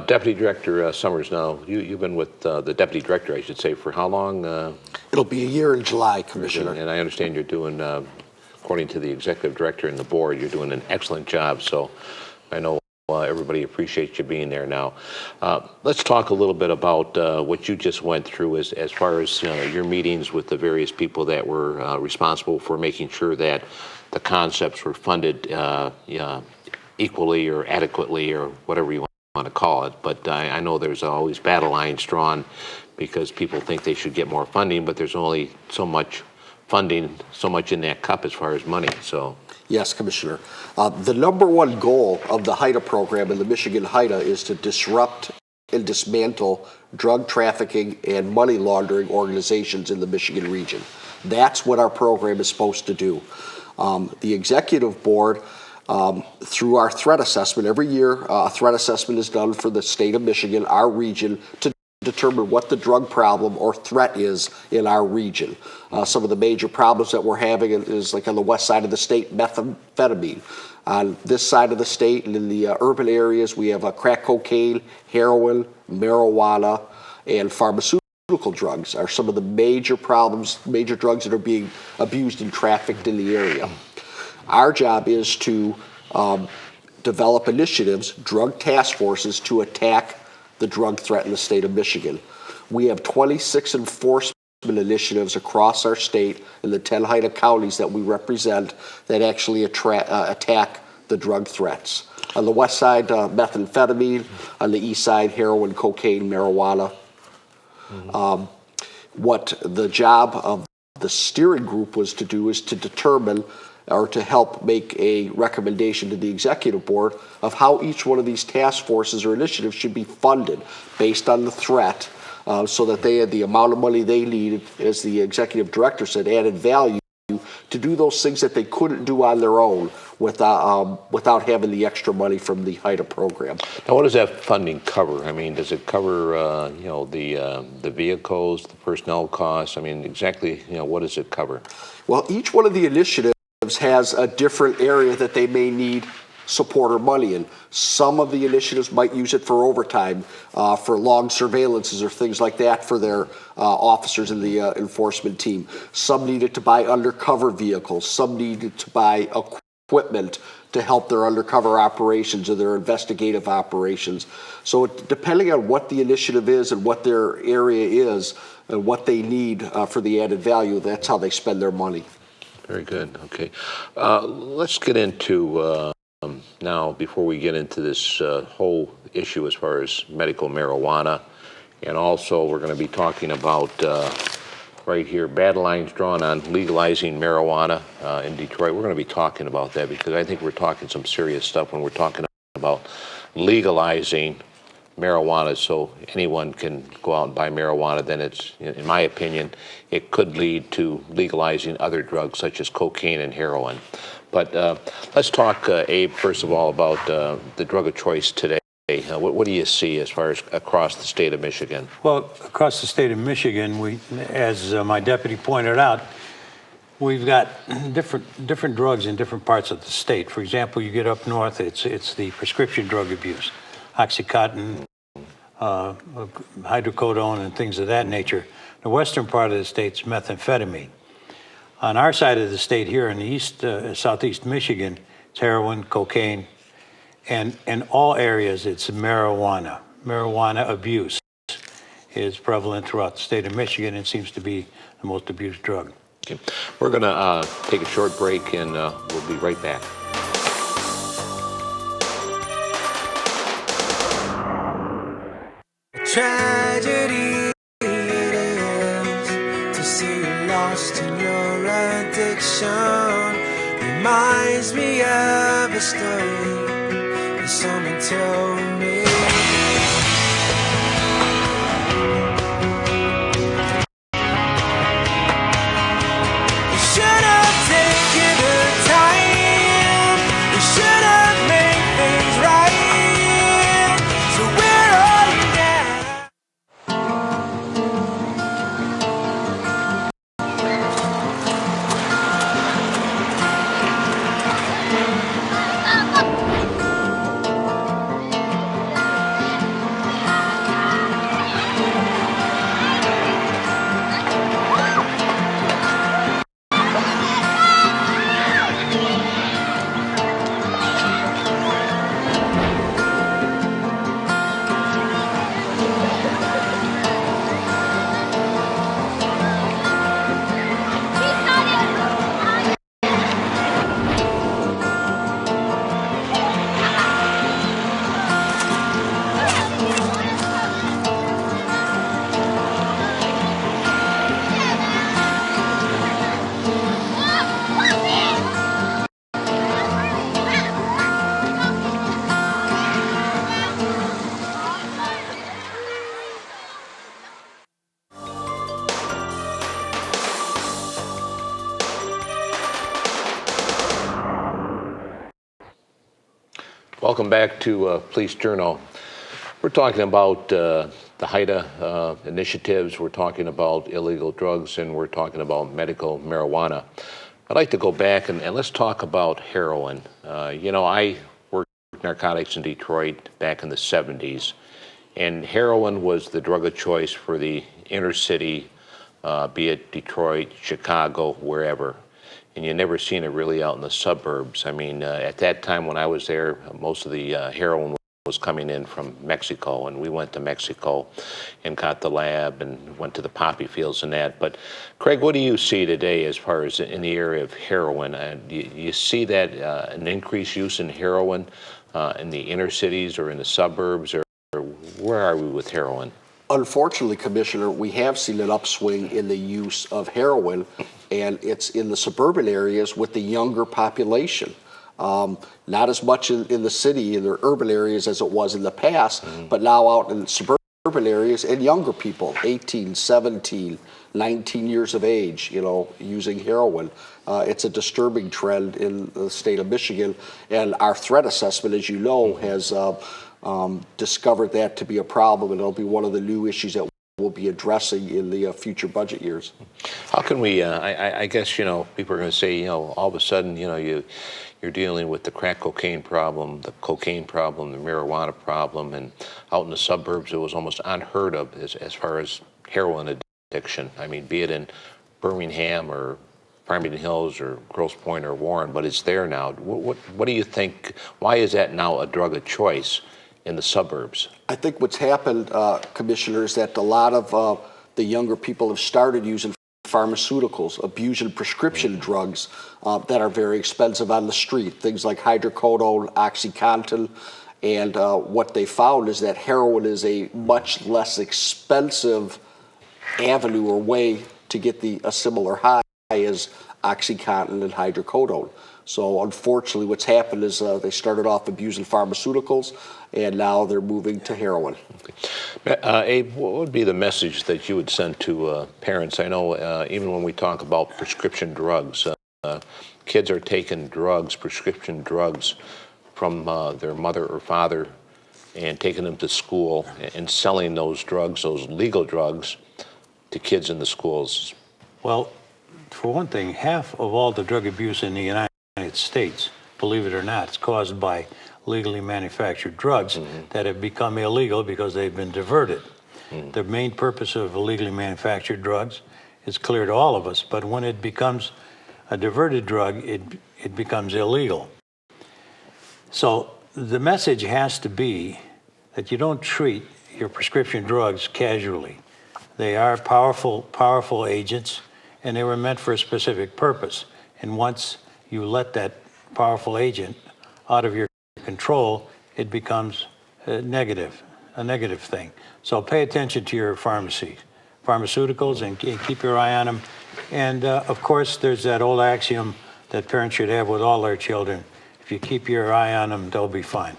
Deputy Director Summers, now, you've been with the Deputy Director, I should say, for how long? It'll be a year in July, Commissioner. And I understand you're doing, according to the Executive Director and the Board, you're doing an excellent job, so I know everybody appreciates you being there now. Let's talk a little bit about what you just went through as far as your meetings with the various people that were responsible for making sure that the concepts were funded equally or adequately or whatever you want to call it. But I know there's always battle lines drawn because people think they should get more funding, but there's only so much funding, so much in that cup as far as money. So. Yes, Commissioner. The number one goal of the HIDTA program in the Michigan HIDTA is to disrupt and dismantle drug trafficking and money laundering organizations in the Michigan region. That's what our program is supposed to do. The Executive Board, through our threat assessment, every year a threat assessment is done for the state of Michigan, our region, to determine what the drug problem or threat is in our region. Some of the major problems that we're having is, like on the west side of the state, methamphetamine. On this side of the state and in the urban areas, we have crack cocaine, heroin, marijuana, and pharmaceutical drugs are some of the major problems, major drugs that are being abused and trafficked in the area. Our job is to develop initiatives, drug task forces, to attack the drug threat in the state of Michigan. We have 26 enforcement initiatives across our state in the 10 HIDTA counties that we represent that actually attack the drug threats. On the west side, methamphetamine. On the east side, heroin, cocaine, marijuana. What the job of the steering group was to do is to determine or to help make a recommendation to the Executive Board of how each one of these task forces or initiatives should be funded based on the threat, so that they had the amount of money they needed, as the Executive Director said, added value to do those things that they couldn't do on their own without having the extra money from the HIDTA program. Now, what does that funding cover? I mean, does it cover the vehicles, the personnel costs? I mean, exactly, what does it cover? Well, each one of the initiatives has a different area that they may need support or money in. Some of the initiatives might use it for overtime, for long surveillances or things like that for their officers in the enforcement team. Some need it to buy undercover vehicles. Some need it to buy equipment to help their undercover operations or their investigative operations. So depending on what the initiative is and what their area is and what they need for the added value, that's how they spend their money. Very good. Okay. Let's get into now, before we get into this whole issue as far as medical marijuana, and also we're going to be talking about right here, battle lines drawn on legalizing marijuana in Detroit. We're going to be talking about that because I think we're talking some serious stuff when we're talking about legalizing marijuana so anyone can go out and buy marijuana. Then it's, in my opinion, it could lead to legalizing other drugs such as cocaine and heroin. But let's talk, Abe, first of all, about the drug of choice today. What do you see as far as across the state of Michigan? Well, across the state of Michigan, we, as my deputy pointed out, we've got different drugs in different parts of the state. For example, you get up north, it's the prescription drug abuse, OxyContin, hydrocodone, and things of that nature. The western part of the state's methamphetamine. On our side of the state here in the east, southeast Michigan, it's heroin, cocaine, and in all areas it's marijuana. Marijuana abuse is prevalent throughout the state of Michigan and seems to be the most abused drug. Okay. We're going to take a short break and we'll be right back. Tragedy it is to see you lost in your addiction. Reminds me of a story that someone told me. You should have taken the time. You should have made things right. So where are you now? Welcome back to Police Journal. We're talking about the HIDTA initiatives, we're talking about illegal drugs, and we're talking about medical marijuana. I'd like to go back and let's talk about heroin. I worked narcotics in Detroit back in the 70s, and heroin was the drug of choice for the inner city, be it Detroit, Chicago, wherever. And you never seen it really out in the suburbs. I mean, at that time when I was there, most of the heroin was coming in from Mexico, and we went to Mexico and got the lab and went to the poppy fields and that. But Craig, what do you see today as far as in the area of heroin? Do you see that an increased use in heroin in the inner cities or in the suburbs, or where are we with heroin? Unfortunately, Commissioner, we have seen an upswing in the use of heroin, and it's in the suburban areas with the younger population. Not as much in the city, in the urban areas as it was in the past, but now out in suburban areas and younger people, 18, 17, 19 years of age, using heroin. It's a disturbing trend in the state of Michigan, and our threat assessment, as you know, has discovered that to be a problem, and it'll be one of the new issues that we'll be addressing in the future budget years. How can we, I guess, people are going to say, all of a sudden, you're dealing with the crack cocaine problem, the cocaine problem, the marijuana problem, and out in the suburbs it was almost unheard of as far as heroin addiction. I mean, be it in Birmingham or Farmington Hills or Grosse Pointe or Warren, but it's there now. What do you think, why is that now a drug of choice in the suburbs? I think what's happened, Commissioner, is that a lot of the younger people have started using pharmaceuticals, abusing prescription drugs that are very expensive on the street, things like hydrocodone, OxyContin, and what they found is that heroin is a much less expensive avenue or way to get a similar high as OxyContin and hydrocodone. So unfortunately what's happened is they started off abusing pharmaceuticals, and now they're moving to heroin. Abe, what would be the message that you would send to parents? I know even when we talk about prescription drugs, kids are taking drugs, prescription drugs, from their mother or father and taking them to school and selling those drugs, those legal drugs, to kids in the schools. Well, for one thing, half of all the drug abuse in the United States, believe it or not, is caused by legally manufactured drugs that have become illegal because they've been diverted. The main purpose of illegally manufactured drugs is clear to all of us, but when it becomes a diverted drug, it becomes illegal. So the message has to be that you don't treat your prescription drugs casually. They are powerful agents, and they were meant for a specific purpose. And once you let that powerful agent out of your control, it becomes a negative thing. So pay attention to your pharmaceuticals, and keep your eye on them. And of course, there's that old axiom that parents should have with all their children: if you keep your eye on them, they'll be fine.